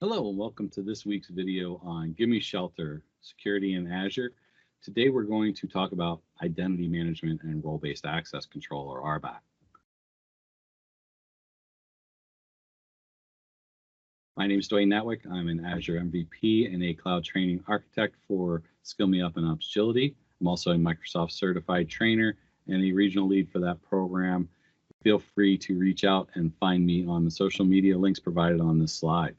Hello and welcome to this week's video on Gimme Shelter Security in Azure. Today we're going to talk about identity management and role-based access control, or RBAC. My name is Dwayne Natwick. I'm an Azure MVP and a cloud training architect for Skill Me Up and Agility. I'm also a Microsoft certified trainer and a regional lead for that program. Feel free to reach out and find me on the social media links provided on this slide.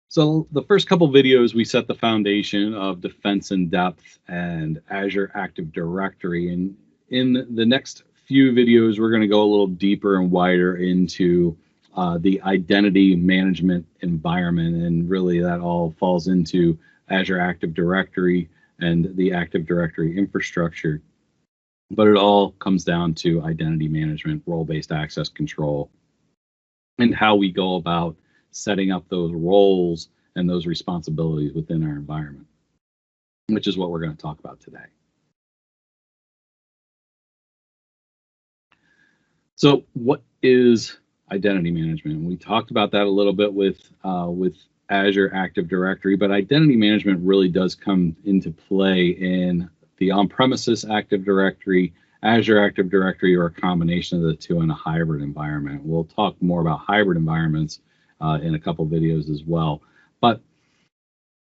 So the first couple videos, we set the foundation of defense in depth and Azure Active Directory. And in the next few videos, we're going to go a little deeper and wider into the identity management environment. And really that all falls into Azure Active Directory and the Active Directory infrastructure. But it all comes down to identity management, role-based access control, and how we go about setting up those roles and those responsibilities within our environment, which is what we're going to talk about today. So what is identity management? We talked about that a little bit with Azure Active Directory, but identity management really does come into play in the on-premises Active Directory, Azure Active Directory, or a combination of the two in a hybrid environment. We'll talk more about hybrid environments in a couple videos as well. But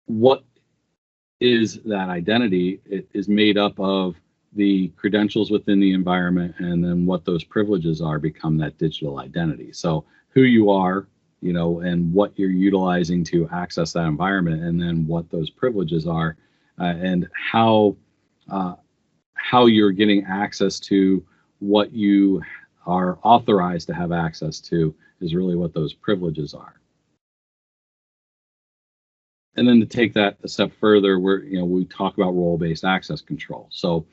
what is that identity? It is made up of the credentials within the environment, and then what those privileges are become that digital identity. So who you are, and what you're utilizing to access that environment, and then what those privileges are, and how you're getting access to what you are authorized to have access to is really what those privileges are. And then to take that a step further, we talk about role-based access control. So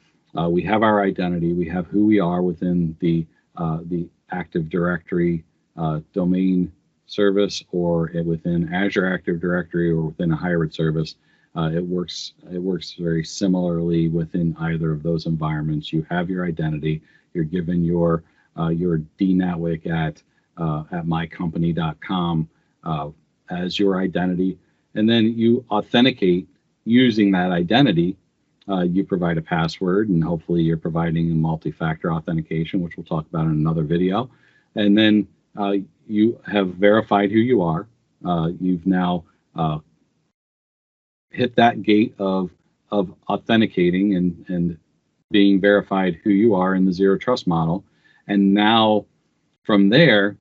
we have our identity, we have who we are within the Active Directory domain service, or within Azure Active Directory, or within a hybrid service. It works very similarly within either of those environments. You have your identity. You're given your dnatwick at mycompany.com as your identity. And then you authenticate using that identity. You provide a password, and hopefully you're providing a multi-factor authentication, which we'll talk about in another video. And then you have verified who you are. You've now hit that gate of authenticating and being verified who you are in the zero trust model. And now from there,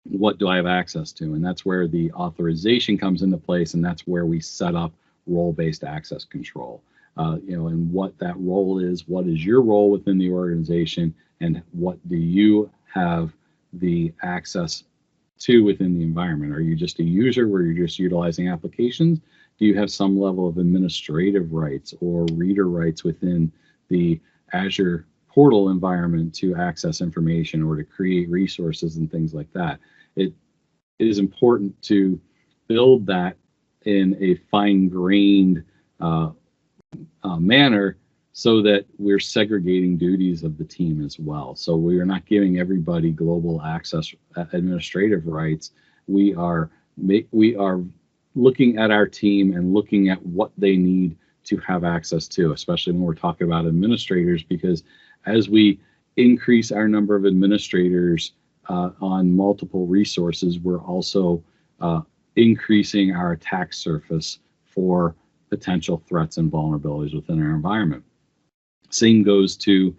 what do I have access to? And that's where the authorization comes into place, and that's where we set up role-based access control. And what that role is, what is your role within the organization, and what do you have the access to within the environment? Are you just a user where you're just utilizing applications? Do you have some level of administrative rights or reader rights within the Azure portal environment to access information or to create resources and things like that? It is important to build that in a fine-grained manner so that we're segregating duties of the team as well. So we are not giving everybody global access administrative rights. We are looking at our team and looking at what they need to have access to, especially when we're talking about administrators, because as we increase our number of administrators on multiple resources, we're also increasing our attack surface for potential threats and vulnerabilities within our environment. Same goes to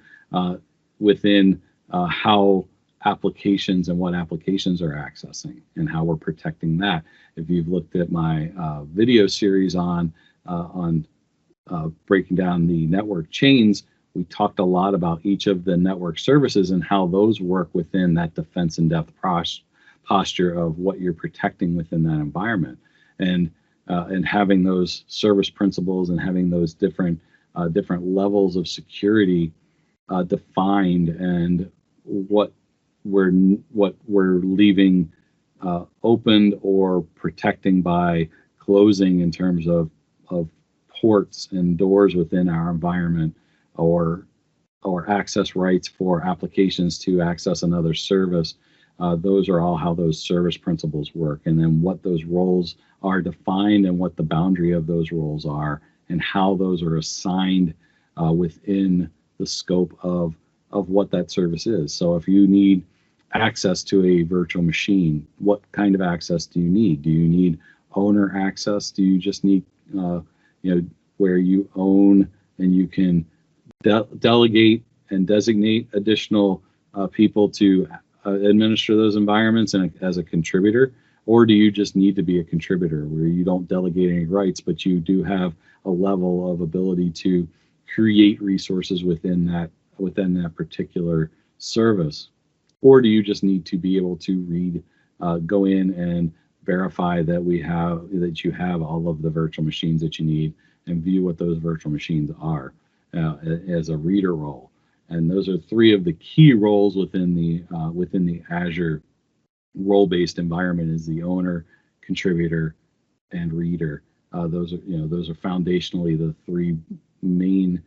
within how applications and what applications are accessing and how we're protecting that. If you've looked at my video series on breaking down the network chains, we talked a lot about each of the network services and how those work within that defense in depth posture of what you're protecting within that environment, and having those service principles and having those different levels of security defined, and what we're leaving opened or protecting by closing in terms of ports and doors within our environment, or access rights for applications to access another service. Those are all how those service principles work, and then what those roles are defined and what the boundary of those roles are and how those are assigned within the scope of what that service is. So if you need access to a virtual machine, what kind of access do you need? Do you need owner access? Do you just need where you own and you can delegate and designate additional people to administer those environments and as a contributor? Or do you just need to be a contributor where you don't delegate any rights, but you do have a level of ability to create resources within that particular service? Or do you just need to be able to read, go in and verify that you have all of the virtual machines that you need and view what those virtual machines are as a reader role? And those are three of the key roles within the Azure role-based environment: is the owner, contributor, and reader. Those are foundationally the three main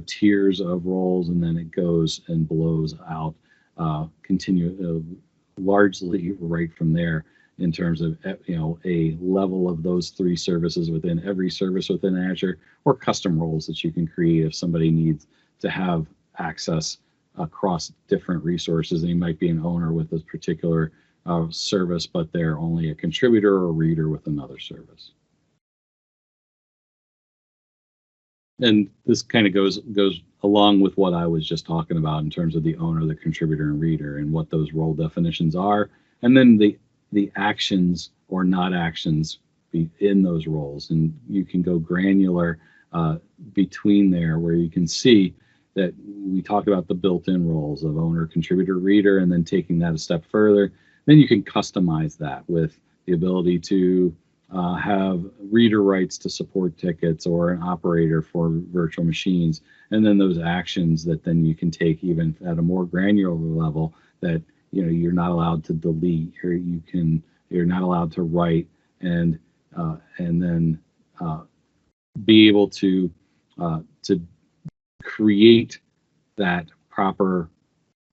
tiers of roles, and then it goes and blows out largely right from there in terms of a level of those three services within every service within Azure, or custom roles that you can create if somebody needs to have access across different resources. They might be an owner with this particular service, but they're only a contributor or reader with another service. And this kind of goes along with what I was just talking about in terms of the owner, the contributor, and reader, and what those role definitions are, and then the actions or not actions in those roles. And you can go granular between there, where you can see that we talked about the built-in roles of owner, contributor, reader, and then taking that a step further. Then you can customize that with the ability to have reader rights to support tickets or an operator for virtual machines, and then those actions that then you can take even at a more granular level, that you're not allowed to delete, or you're not allowed to write, and then be able to create that proper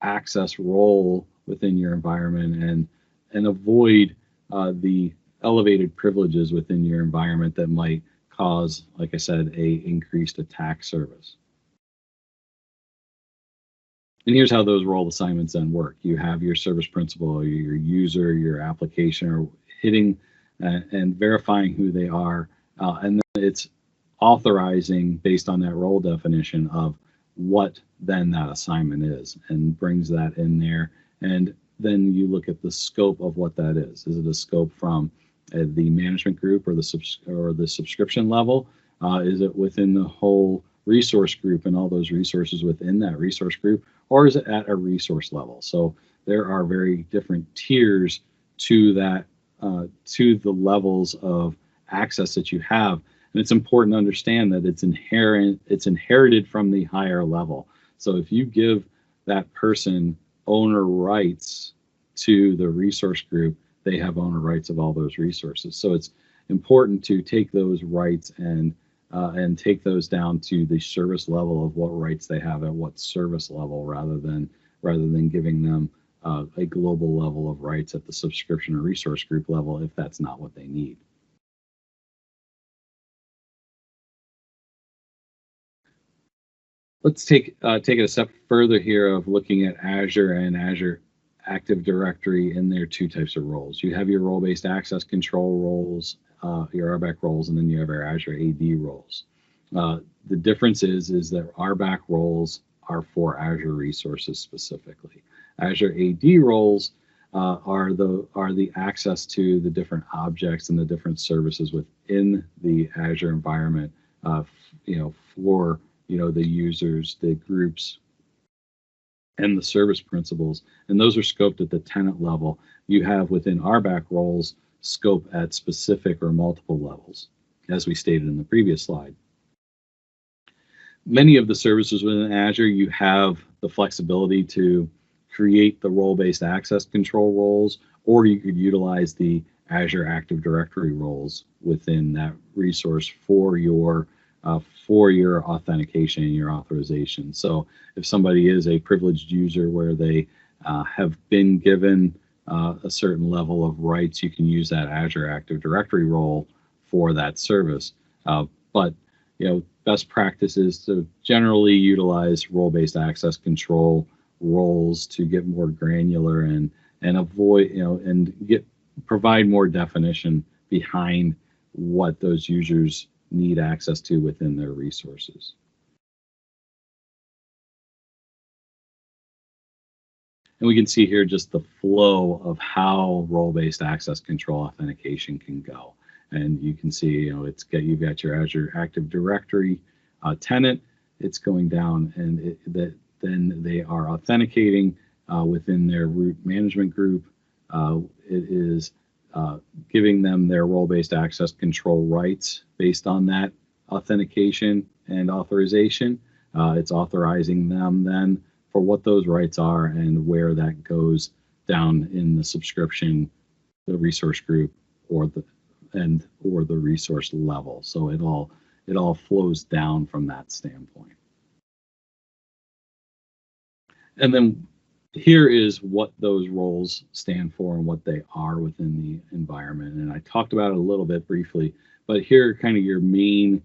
access role within your environment and avoid the elevated privileges within your environment that might cause, like I said, a increased attack service. And here's how those role assignments then work. You have your service principal, your user, your application, or hitting and verifying who they are, and then it's authorizing based on that role definition of what then that assignment is, and brings that in there. And then you look at the scope of what that is. Is it a scope from the management group or the subscription level? Is it within the whole resource group and all those resources within that resource group, or is it at a resource level? So there are very different tiers to that, to the levels of access that you have. And it's important to understand that it's inherited from the higher level. So if you give that person owner rights to the resource group, they have owner rights of all those resources. So it's important to take those rights and take those down to the service level of what rights they have at what service level, rather than giving them a global level of rights at the subscription or resource group level if that's not what they need. Let's take it a step further here of looking at Azure and Azure Active Directory in their two types of roles. You have your role-based access control roles, your RBAC roles, and then you have your Azure AD roles. The difference is that RBAC roles are for Azure resources specifically. Azure AD roles are the access to the different objects and the different services within the Azure environment, for the users, the groups, and the service principals. And those are scoped at the tenant level. You have within RBAC roles scope at specific or multiple levels, as we stated in the previous slide. Many of the services within Azure, you have the flexibility to create the role-based access control roles, or you could utilize the Azure Active Directory roles within that resource for your authentication and your authorization. So if somebody is a privileged user where they have been given a certain level of rights, you can use that Azure Active Directory role for that service. But best practice is to generally utilize role-based access control roles to get more granular and avoid and provide more definition behind what those users need access to within their resources. And we can see here just the flow of how role-based access control authentication can go. And you can see, you've got your Azure Active Directory tenant. It's going down, and then they are authenticating within their root management group. It is giving them their role-based access control rights based on that authentication and authorization. It's authorizing them then for what those rights are and where that goes down in the subscription, the resource group, or the resource level. So it all flows down from that standpoint. And then here is what those roles stand for and what they are within the environment. And I talked about it a little bit briefly, but here are kind of your main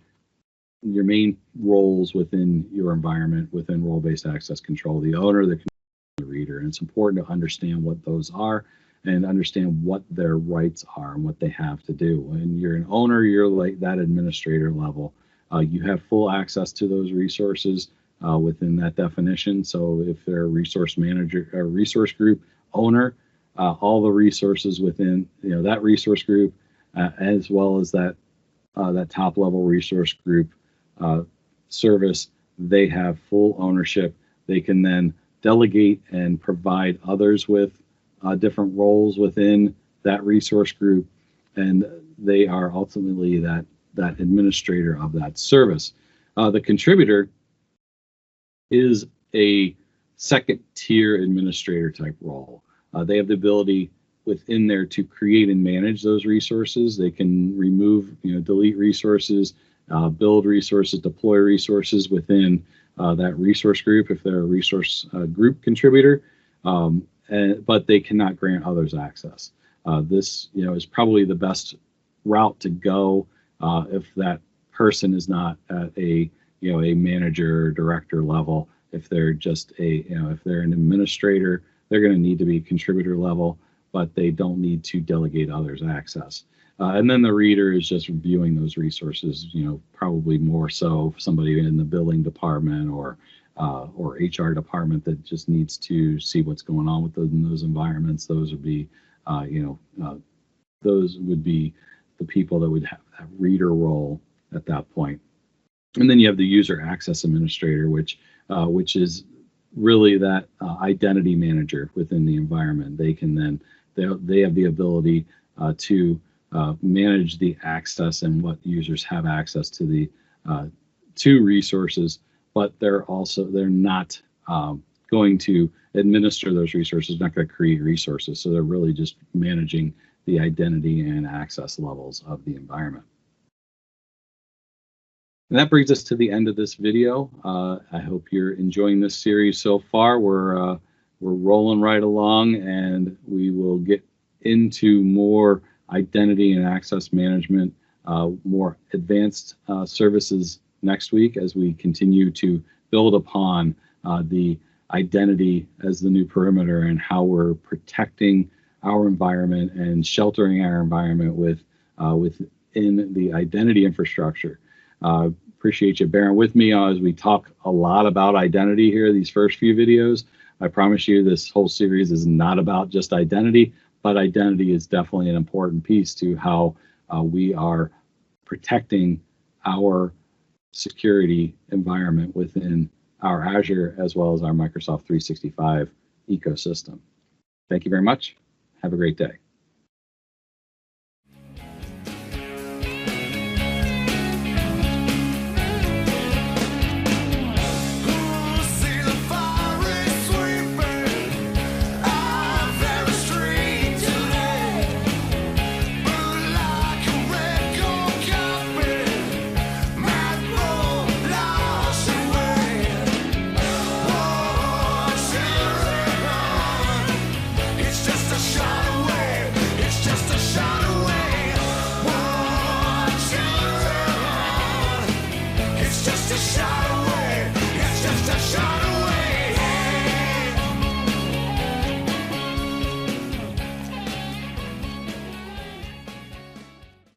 roles within your environment within role-based access control: the owner, the reader. And it's important to understand what those are and understand what their rights are and what they have to do. When you're an owner, you're like that administrator level. You have full access to those resources within that definition. So if they're a resource manager, a resource group owner, all the resources within that resource group, as well as that top level resource group service, they have full ownership. They can then delegate and provide others with different roles within that resource group, and they are ultimately that administrator of that service. The contributor is a second tier administrator type role. They have the ability within there to create and manage those resources. They can remove, delete resources, build resources, deploy resources within that resource group if they're a resource group contributor, but they cannot grant others access. This is probably the best route to go if that person is not at a manager or director level. If they're just if they're an administrator, they're going to need to be contributor level, but they don't need to delegate others access. And then the reader is just reviewing those resources, probably more so somebody in the billing department or HR department that just needs to see what's going on with those environments. Those would be, those would be the people that would have that reader role at that point. And then you have the user access administrator, which is really that identity manager within the environment. They can then they have the ability to manage the access and what users have access to the to resources, but they're not going to administer those resources, not going to create resources. So they're really just managing the identity and access levels of the environment. And that brings us to the end of this video. I hope you're enjoying this series so far. We're rolling right along, and we will get into more identity and access management, more advanced services next week as we continue to build upon the identity as the new perimeter and how we're protecting our environment and sheltering our environment within the identity infrastructure. Appreciate you bearing with me as we talk a lot about identity here, these first few videos. I promise you this whole series is not about just identity, but identity is definitely an important piece to how we are protecting our security environment within our Azure as well as our Microsoft 365 ecosystem. Thank you very much. Have a great day.